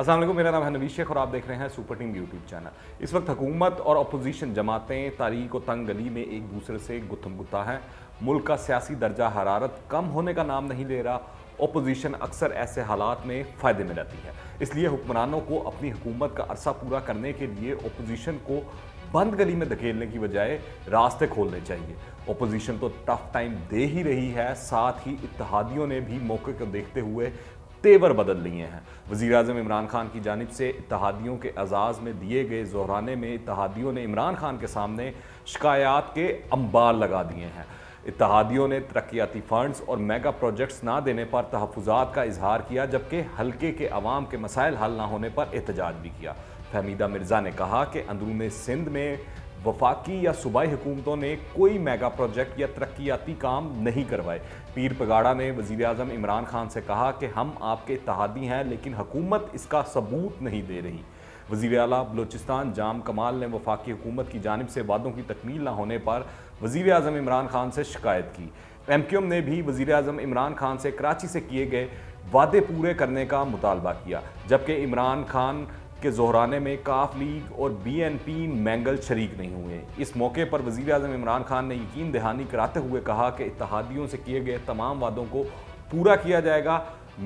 अस्सलाम वालेकुम, मेरा नाम है नवीश शेख और आप देख रहे हैं सुपर टीम यूट्यूब चैनल। इस वक्त हुकूमत और अपोजिशन जमातें तारीख और तंग गली में एक दूसरे से गुत्थम गुत्ता हैं। मुल्क का सियासी दर्जा हरारत कम होने का नाम नहीं ले रहा। अपोजिशन अक्सर ऐसे हालात में फ़ायदे में रहती है, इसलिए हुक्मरानों को अपनी हुकूमत का अरसा पूरा करने के लिए अपोजिशन को बंद गली में धकेलने की बजाय रास्ते खोलने चाहिए। अपोजिशन तो टफ टाइम दे ही रही है, साथ ही इत्तेहादियों ने भी मौके को देखते हुए तेवर बदल लिए हैं। वज़ीर-ए-आज़म इमरान खान की जानिब से इत्तेहादियों के एजाज़ में दिए गए ज़ोहराने में इत्तेहादियों ने इमरान खान के सामने शिकायत के अंबार लगा दिए हैं। इत्तेहादियों ने तरक्याती फंड्स और मेगा प्रोजेक्ट्स ना देने पर तहफ़्फ़ुज़ात का इजहार किया, जबकि हल्के के अवाम के मसाइल हल ना होने पर एहतजाज भी किया। फहमीदा मिर्ज़ा ने कहा कि अंदरूनी सिंध में वफाकी या सूबाई हुकूमतों ने कोई मेगा प्रोजेक्ट या तरक्याती काम नहीं करवाए। पीर पगाड़ा ने वज़ीर-ए-आज़म इमरान खान से कहा कि हम आपके इत्तेहादी हैं, लेकिन हुकूमत इसका सबूत नहीं दे रही। वज़ीर आला बलोचिस्तान जाम कमाल ने वफाकी हुकूमत की जानिब से वादों की तकमील न होने पर वज़ीर-ए-आज़म इमरान खान से शिकायत की। MQM ने भी वज़ीर-ए-आज़म इमरान खान से कराची से किए गए वादे पूरे करने का मुतालबा किया, जबकि इमरान खान के ज़ोहराने में काफ लीग और BNP मैंगल शरीक नहीं हुए। इस मौके पर वज़ीर-ए-आज़म इमरान खान ने यकीन दहानी कराते हुए कहा कि इत्तेहादियों से किए गए तमाम वादों को पूरा किया जाएगा।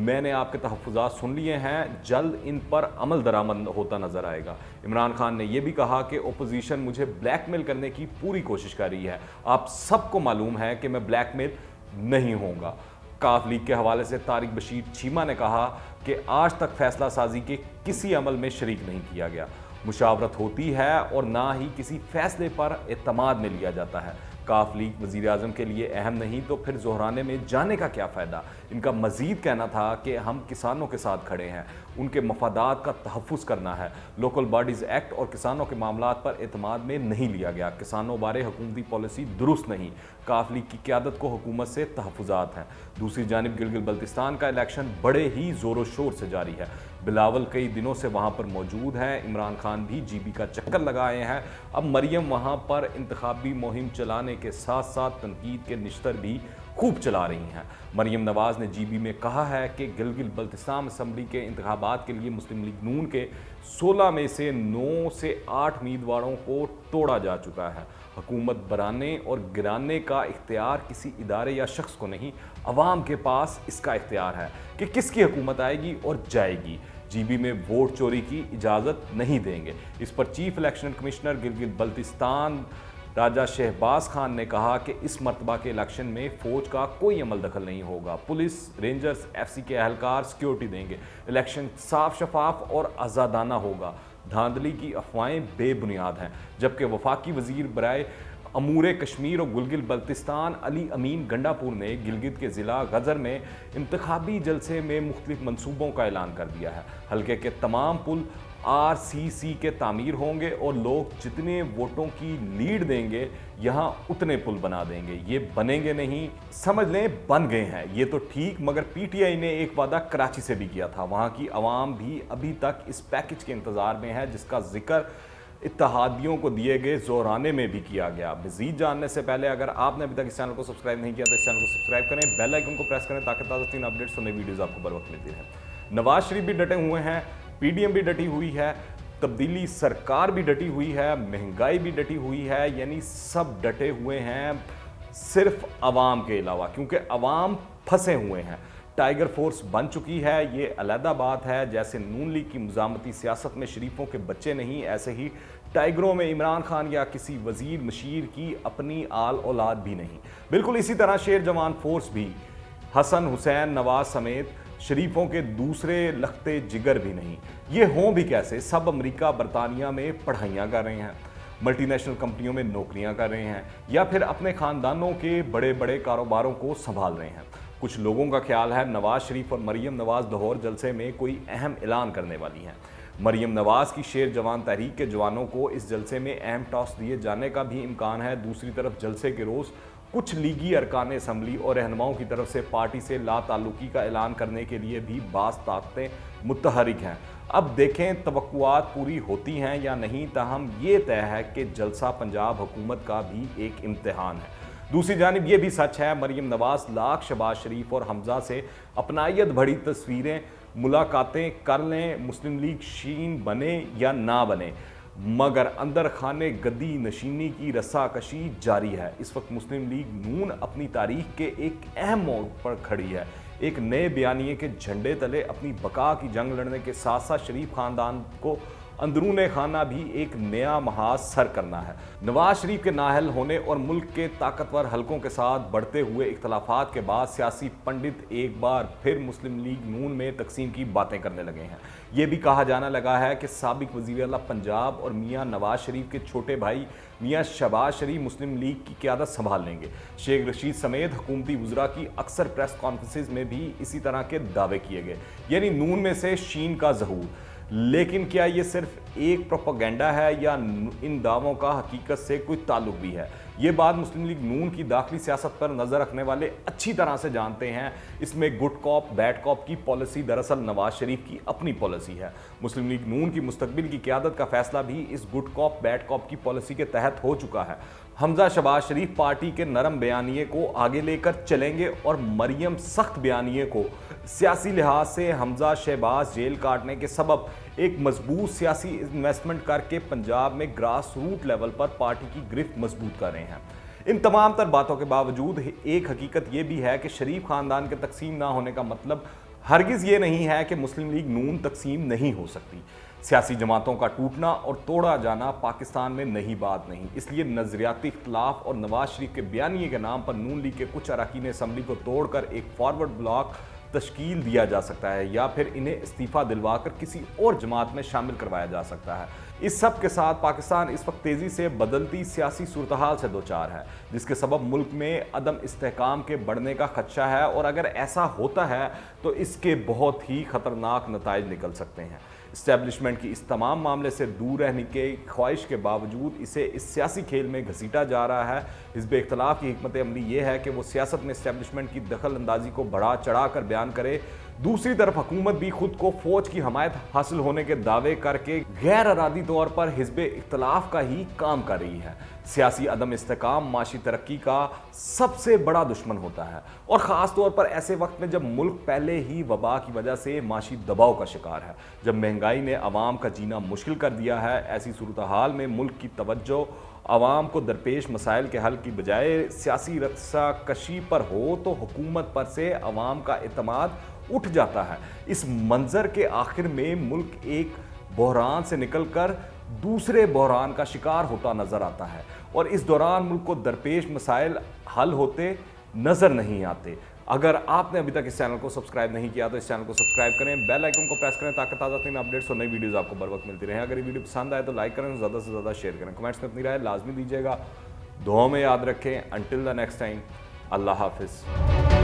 मैंने आपके तहफ़्फ़ुज़ात सुन लिए हैं, जल्द इन पर अमल दरामद होता नज़र आएगा। इमरान खान ने यह भी कहा कि अपोजिशन मुझे ब्लैकमेल करने की पूरी कोशिश कर रही है। आप सबको मालूम है कि मैं ब्लैकमेल नहीं होऊंगा। काफ लीग के हवाले से तारिक बशीर चीमा ने कहा कि आज तक फैसला साजी के किसी अमल में शरीक नहीं किया गया। मुशावरत होती है और ना ही किसी फैसले पर एतमाद में लिया जाता है। काफ लीग वज़ीर-ए-आज़म के लिए अहम नहीं तो फिर ज़ोहराने में जाने का क्या फ़ायदा। इनका मज़ीद कहना था कि हम किसानों के साथ खड़े हैं, उनके मफादात का तहफ़्फ़ुज़ करना है। लोकल बॉडीज़ एक्ट और किसानों के मामलात पर एतमाद में नहीं लिया गया। किसानों बारे हुकूमती पॉलिसी दुरुस्त नहीं। काफ लीग की क़यादत को हुकूमत से तहफ़्फ़ुज़ात हैं। दूसरी जानिब गिलगित बल्तिस्तान का इलेक्शन बड़े ही ज़ोर शोर से जारी है। बिलावल कई दिनों से वहाँ पर मौजूद हैं। इमरान खान भी GB का चक्कर लगाए हैं। अब मरियम वहाँ पर इंतखाबी मुहिम चलाने के साथ साथ तनकीद के निश्तर भी खूब चला रही हैं। मरियम नवाज़ ने GB में कहा है कि गिलगित बल्तिस्तान असम्बली के इंतखाबात के लिए मुस्लिम लीग नून के 16 में से 9 से 8 उम्मीदवारों को तोड़ा जा चुका है। हुकूमत बनाने और गिराने का इख्तियार किसी इदारे या शख्स को नहीं, अवाम के पास इसका इख्तियार है कि किसकी हुकूमत आएगी और जाएगी। GB में वोट चोरी की इजाज़त नहीं देंगे। इस पर chief election commissioner Gilgit Baltistan Raja Shahbaz Khan ने कहा कि इस मरतबा के इलेक्शन में फ़ौज का कोई अमल दखल नहीं होगा। पुलिस, रेंजर्स, FC के अहलकार सिक्योरिटी देंगे। इलेक्शन साफ शफाफ और आज़ादाना होगा। धांधली की अफवाहें बेबुनियाद हैं। जबकि वफाकी वज़ीर बराए अमूर कश्मीर और गिलगित बल्तिस्तान अली अमीन गंडापुर ने गिलगित के ज़िला गज़र में इंतखाबी जलसे में मुख्तलिफ मनसूबों का ऐलान कर दिया है। हल्के के तमाम पुल RCC के तामीर होंगे और लोग जितने वोटों की लीड देंगे यहाँ उतने पुल बना देंगे। ये बनेंगे नहीं, समझ लें बन गए हैं। ये तो ठीक, मगर PTI ने एक वादा कराची से भी किया था। वहाँ की आवाम भी अभी तक इस पैकेज के इंतज़ार में है, जिसका जिक्र इत्तेहादियों को दिए गए ज़ोहराने में भी किया गया। मज़ीद जानने से पहले अगर आपने अभी तक इस चैनल को सब्सक्राइब नहीं किया तो इस चैनल को सब्सक्राइब करें, बेल आइकन को प्रेस करें ताकि ताज़ा तीन अपडेट्स और नई वीडियोज़ आपको बर वक्त मिलती रहे। नवाज शरीफ भी डटे हुए हैं, PDM भी डटी हुई है, तब्दीली सरकार भी डटी हुई है, महंगाई भी डटी हुई है, यानी सब डटे हुए हैं सिर्फ अवाम के अलावा, क्योंकि अवाम फंसे हुए हैं। टाइगर फोर्स बन चुकी है, ये अलहदा बात है। जैसे नून लीग की मुजामती सियासत में शरीफों के बच्चे नहीं, ऐसे ही टाइगरों में इमरान खान या किसी वजीर मशीर की अपनी आल औलाद भी नहीं। बिल्कुल इसी तरह शेर जवान फोर्स भी हसन, हुसैन, नवाज समेत शरीफों के दूसरे लखते जिगर भी नहीं। ये हों भी कैसे? सब अमेरिका, बरतानिया में पढ़ाइयाँ कर रहे हैं, मल्टीनेशनल कंपनियों में नौकरियां कर रहे हैं, या फिर अपने ख़ानदानों के बड़े बड़े कारोबारों को संभाल रहे हैं। कुछ लोगों का ख्याल है नवाज शरीफ और मरियम नवाज़ लाहौर जलसे में कोई अहम ऐलान करने वाली हैं। मरियम नवाज़ की शेर जवान तहरीक के जवानों को इस जलसे में अहम टॉस दिए जाने का भी इम्कान है। दूसरी तरफ जलसे के रोज़ कुछ लीगी अरकान असम्बली और रहनुमाओं की तरफ से पार्टी से ला ताल्लुकी का ऐलान करने के लिए भी बाज़ ताकतें मुतहरिक हैं। अब देखें तवक्कुआत पूरी होती हैं या नहीं। ताहम ये तय है कि जलसा पंजाब हुकूमत का भी एक इम्तिहान है। दूसरी जानिब ये भी सच है, मरीम नवाज लाख शहबाज शरीफ और हमजा से अपनायत भरी तस्वीरें मुलाकातें कर लें, मुस्लिम लीग शीन बने या ना बने, मगर अंदर खाने गद्दी नशीनी की रस्साकशी जारी है। इस वक्त मुस्लिम लीग नून अपनी तारीख के एक अहम मोड़ पर खड़ी है। एक नए बयानिए के झंडे तले अपनी बका की जंग लड़ने के साथ साथ शरीफ खानदान को अंदरूने खाना भी एक नया महाज सर करना है। नवाज शरीफ के नाअहल होने और मुल्क के ताकतवर हलकों के साथ बढ़ते हुए इख्तलाफात के बाद सियासी पंडित एक बार फिर मुस्लिम लीग नून में तकसीम की बातें करने लगे हैं। ये भी कहा जाने लगा है कि साबिक वज़ीर आला पंजाब और मियां नवाज शरीफ के छोटे भाई मियां शहबाज शरीफ मुस्लिम लीग की क़यादत संभाल लेंगे। शेख रशीद समेत हुकूमती वज़रा की अक्सर प्रेस कॉन्फ्रेंसेस में भी इसी तरह के दावे किए गए, यानी नून में से शीन का ज़हूर। लेकिन क्या ये सिर्फ एक प्रोपेगेंडा है या इन दावों का हकीकत से कोई ताल्लुक भी है? ये बात मुस्लिम लीग नून की दाखिली सियासत पर नज़र रखने वाले अच्छी तरह से जानते हैं। इसमें गुड कॉप बैड कॉप की पॉलिसी दरअसल नवाज शरीफ की अपनी पॉलिसी है। मुस्लिम लीग नून की मुस्तकबिल की क़यादत का फैसला भी इस गुड कॉप बैड कॉप की पॉलिसी के तहत हो चुका है। हमजा शहबाज शरीफ पार्टी के नरम बयानिए को आगे लेकर चलेंगे और मरियम सख्त बयानिए को सियासी लिहाज से हमजा शहबाज जेल काटने के सबब एक मजबूत सियासी इन्वेस्टमेंट करके पंजाब में ग्रास रूट लेवल पर पार्टी की गिरफ्त मजबूत कर रहे हैं। इन तमाम तर बातों के बावजूद एक हकीकत ये भी है कि शरीफ खानदान के तकसीम ना होने का मतलब हरगिज़ ये नहीं है कि मुस्लिम लीग नून तकसीम नहीं हो सकती। सियासी जमातों का टूटना और तोड़ा जाना पाकिस्तान में नई बात नहीं। इसलिए नज़रियाती इख्तलाफ और नवाज शरीफ के बयानिए के नाम पर नून लीग के कुछ अरकान असम्बली को तोड़कर एक फॉरवर्ड ब्लॉक तश्कील दिया जा सकता है या फिर इन्हें इस्तीफ़ा दिलवाकर किसी और जमात में शामिल करवाया जा सकता है। इस सब के साथ पाकिस्तान इस वक्त तेज़ी से बदलती सियासी सूरत-ए-हाल से दो चार है, जिसके सबब मुल्क में अदम इस्तेहकाम के बढ़ने का खदशा है और अगर ऐसा होता है तो इसके बहुत ही ख़तरनाक नताइज निकल सकते हैं। इस्टेब्लिशमेंट की इस तमाम मामले से दूर रहने के ख्वाहिश के बावजूद इसे इस सियासी खेल में घसीटा जा रहा है। हिज़्ब इख्तिलाफ की हिकमत अमली ये है कि वो सियासत में इस्टेब्लिशमेंट की दखल अंदाजी को बढ़ा चढ़ा कर बयान करे। दूसरी तरफ हुकूमत भी खुद को फौज की हमायत हासिल होने के दावे करके गैर अरादी तौर पर हिज़्ब इख्तिलाफ का ही काम कर रही है। सियासी अदम इस्तेहकाम माशी तरक्की का सबसे बड़ा दुश्मन होता है और ख़ास तौर पर ऐसे वक्त में जब मुल्क पहले ही वबा की वजह से माशी दबाव का शिकार है, जब महंगाई ने आवाम का जीना मुश्किल कर दिया है। ऐसी सूरत हाल में मुल्क की तवज्जो आवाम को दरपेश मसाइल के हल की बजाय सियासी रस्साकशी पर हो तो हुकूमत पर से आवाम का एतमाद उठ जाता है। इस मंजर के आखिर में मुल्क एक बहरान से निकलकर दूसरे बहरान का शिकार होता नजर आता है और इस दौरान मुल्क को दरपेश मसाइल हल होते नजर नहीं आते। अगर आपने अभी तक इस चैनल को सब्सक्राइब नहीं किया तो इस चैनल को सब्सक्राइब करें, बेल आइकन को प्रेस करें ताकि ताज़ा तरीन अपडेट्स और नई वीडियोस आपको बर वक्त मिलती रहें। अगर ये वीडियो पसंद आए तो लाइक करें, ज़्यादा से ज़्यादा शेयर करें, कमेंट्स में अपनी राय लाजमी दीजिएगा। दुआ में याद रखें। अंटिल द नेक्स्ट टाइम, अल्लाह हाफिज़।